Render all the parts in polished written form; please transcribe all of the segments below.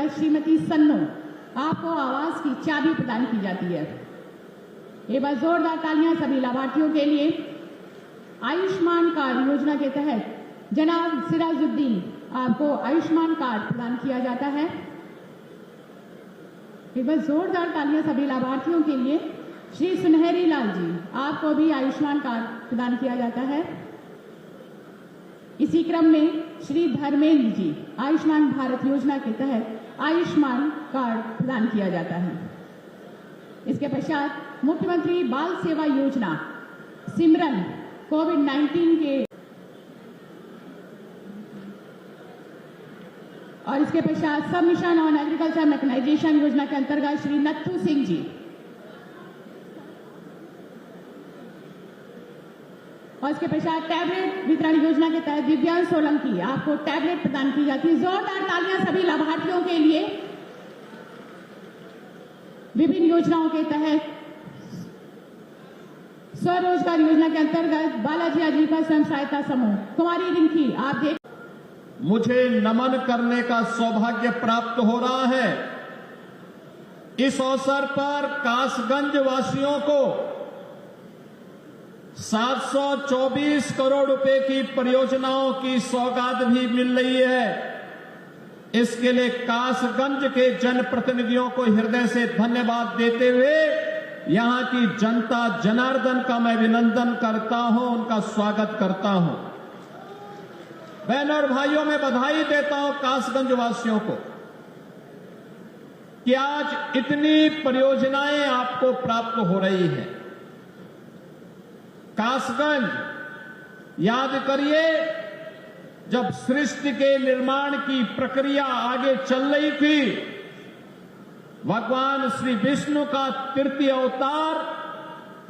द्वारा श्रीमती सन्नो आपको आवास की चाबी प्रदान की जाती है। एक बार जोरदार तालियां सभी लाभार्थियों के लिए। आयुष्मान कार्ड योजना के तहत जनाब सिराजुद्दीन आपको आयुष्मान कार्ड प्रदान किया जाता है। एक बार जोरदार तालियां सभी लाभार्थियों के लिए। श्री सुनहरी लाल जी आपको भी आयुष्मान कार्ड प्रदान किया जाता है। इसी क्रम में श्री धर्मेंद्र जी आयुष्मान भारत योजना के तहत आयुष्मान कार्ड प्रदान किया जाता है। इसके पश्चात मुख्यमंत्री बाल सेवा योजना सिमरन कोविड-19 के और इसके पश्चात सब मिशन ऑन एग्रीकल्चर मैकेनाइजेशन योजना के अंतर्गत श्री नत्थू सिंह जी और इसके पश्चात टैबलेट वितरण योजना के तहत दिव्यांग सोलंकी आपको टैबलेट प्रदान की जाती है। जोरदार तालियां सभी लाभार्थियों के लिए। विभिन्न योजनाओं के तहत स्वरोजगार योजना के अंतर्गत बालाजी आजीविका स्वयं सहायता समूह कुमारी रिंकी आप देख मुझे नमन करने का सौभाग्य प्राप्त हो रहा है। इस अवसर पर कासगंज वासियों को 724 करोड़ रुपए की परियोजनाओं की सौगात भी मिल रही है। इसके लिए कासगंज के जनप्रतिनिधियों को हृदय से धन्यवाद देते हुए यहां की जनता जनार्दन का मैं अभिनंदन करता हूं, उनका स्वागत करता हूं। बहनों और भाइयों, मैं बधाई देता हूं कासगंज वासियों को कि आज इतनी परियोजनाएं आपको प्राप्त हो रही हैं। कासगंज, याद करिए, जब सृष्टि के निर्माण की प्रक्रिया आगे चल रही थी, भगवान श्री विष्णु का तृतीय अवतार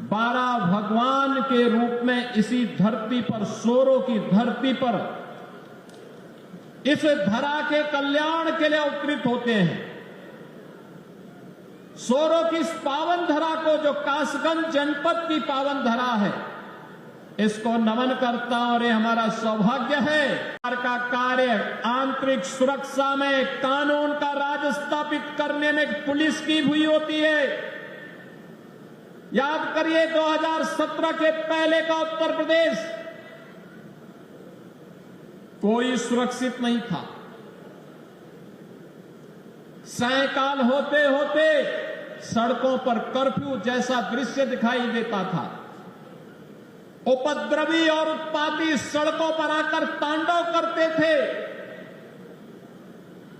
12 भगवान के रूप में इसी धरती पर, सोरों की धरती पर, इस धरा के कल्याण के लिए अवतरित होते हैं। सोरों की इस पावन धरा को, जो कासगंज जनपद की पावन धरा है, इसको नमन करता हूं। और ये हमारा सौभाग्य है का कार्य आंतरिक सुरक्षा में कानून का राज स्थापित करने में पुलिस की हुई होती है। याद करिए 2017 के पहले का उत्तर प्रदेश कोई सुरक्षित नहीं था। सायंकाल होते होते सड़कों पर कर्फ्यू जैसा दृश्य दिखाई देता था। उपद्रवी और उत्पाती सड़कों पर आकर तांडव करते थे।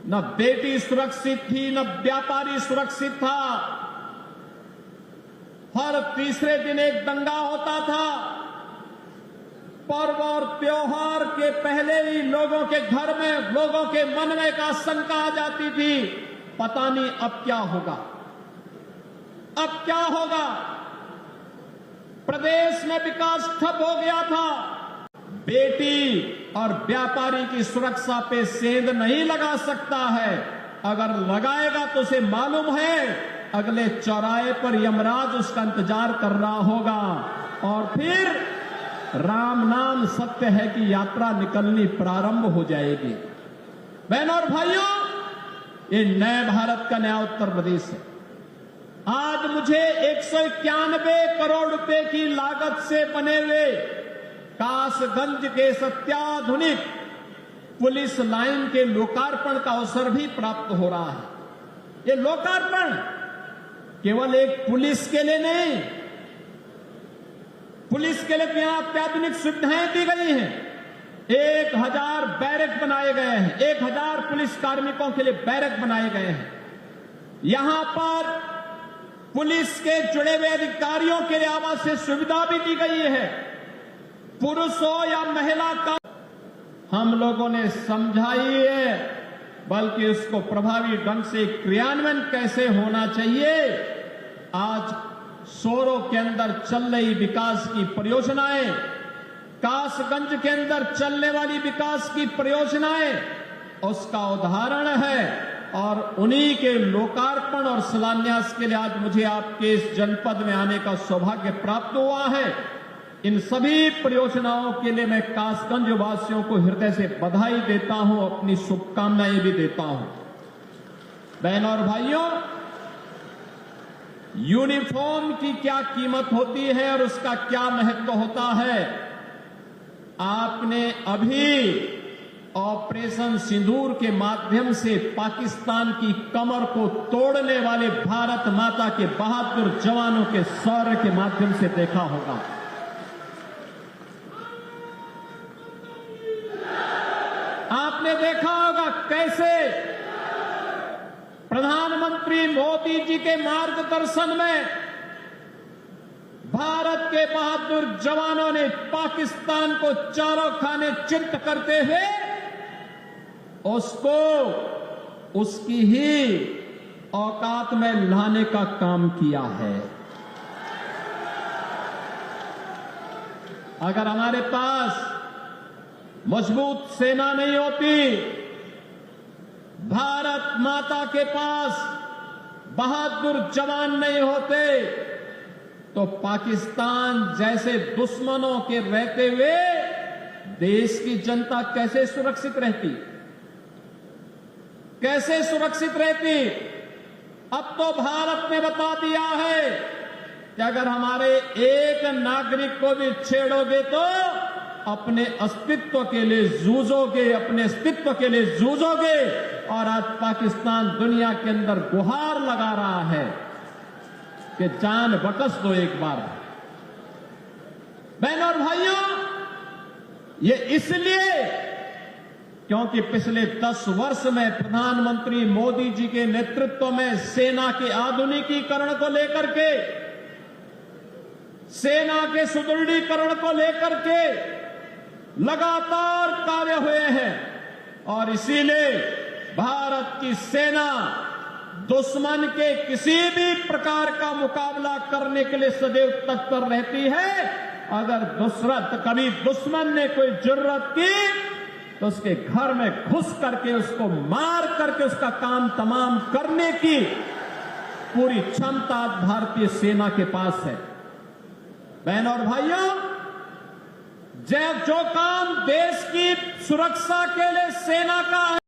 न बेटी सुरक्षित थी, न व्यापारी सुरक्षित था। हर तीसरे दिन एक दंगा होता था। पर्व और त्योहार के पहले ही लोगों के घर में, लोगों के मन में एक आशंका आ जाती थी, पता नहीं अब क्या होगा, अब क्या होगा। प्रदेश में विकास ठप हो गया था। बेटी और व्यापारी की सुरक्षा पे सेंध नहीं लगा सकता है। अगर लगाएगा तो उसे मालूम है अगले चौराहे पर यमराज उसका इंतजार कर रहा होगा और फिर राम नाम सत्य है कि यात्रा निकलनी प्रारंभ हो जाएगी। बहनों और भाइयों, ये नए भारत का नया उत्तर प्रदेश है। आज मुझे 191 करोड़ रुपए की लागत से बने हुए कासगंज के अत्याधुनिक पुलिस लाइन के लोकार्पण का अवसर भी प्राप्त हो रहा है। ये लोकार्पण केवल एक पुलिस के लिए नहीं, पुलिस के लिए यहां अत्याधुनिक सुविधाएं दी गई हैं। 1000 बैरक बनाए गए हैं, 1000 पुलिस कार्मिकों के लिए बैरक बनाए गए हैं। यहां पर पुलिस के जुड़े हुए अधिकारियों के लिए आवासीय सुविधा भी दी गई है। पुरुष हो या महिला का हम लोगों ने समझाई है, बल्कि उसको प्रभावी ढंग से क्रियान्वयन कैसे होना चाहिए। आज सोरों के अंदर चल रही विकास की परियोजनाएं, कासगंज के अंदर चलने वाली विकास की परियोजनाएं उसका उदाहरण है। और उन्हीं के लोकार्पण और शिलान्यास के लिए आज मुझे आपके इस जनपद में आने का सौभाग्य प्राप्त हुआ है। इन सभी परियोजनाओं के लिए मैं कासगंज वासियों को हृदय से बधाई देता हूं, अपनी शुभकामनाएं भी देता हूं। बहनों और भाइयों, यूनिफॉर्म की क्या कीमत होती है और उसका क्या महत्व होता है, आपने अभी ऑपरेशन सिंदूर के माध्यम से पाकिस्तान की कमर को तोड़ने वाले भारत माता के बहादुर जवानों के शौर्य के माध्यम से देखा होगा। आपने देखा होगा कैसे प्रधानमंत्री मोदी जी के मार्गदर्शन में भारत के बहादुर जवानों ने पाकिस्तान को चारों खाने चित्त करते हुए उसको उसकी ही औकात में लाने का काम किया है। अगर हमारे पास मजबूत सेना नहीं होती, भारत माता के पास बहादुर जवान नहीं होते, तो पाकिस्तान जैसे दुश्मनों के रहते हुए देश की जनता कैसे सुरक्षित रहती, कैसे सुरक्षित रहती। अब तो भारत ने बता दिया है कि अगर हमारे एक नागरिक को भी छेड़ोगे तो अपने अस्तित्व के लिए जूझोगे, अपने अस्तित्व के लिए जूझोगे। और आज पाकिस्तान दुनिया के अंदर गुहार लगा रहा है कि जान बकस दो एक बार। बहनों और भाइयों, ये इसलिए क्योंकि पिछले 10 वर्ष में प्रधानमंत्री मोदी जी के नेतृत्व में सेना के आधुनिकीकरण को लेकर के, सेना के सुदृढ़ीकरण को लेकर के लगातार कार्य हुए हैं। और इसीलिए भारत की सेना दुश्मन के किसी भी प्रकार का मुकाबला करने के लिए सदैव तत्पर रहती है। अगर कभी दुश्मन ने कोई जरूरत की तो उसके घर में घुस करके उसको मार करके उसका काम तमाम करने की पूरी क्षमता भारतीय सेना के पास है। बहनों और भाइयों, जो काम देश की सुरक्षा के लिए सेना का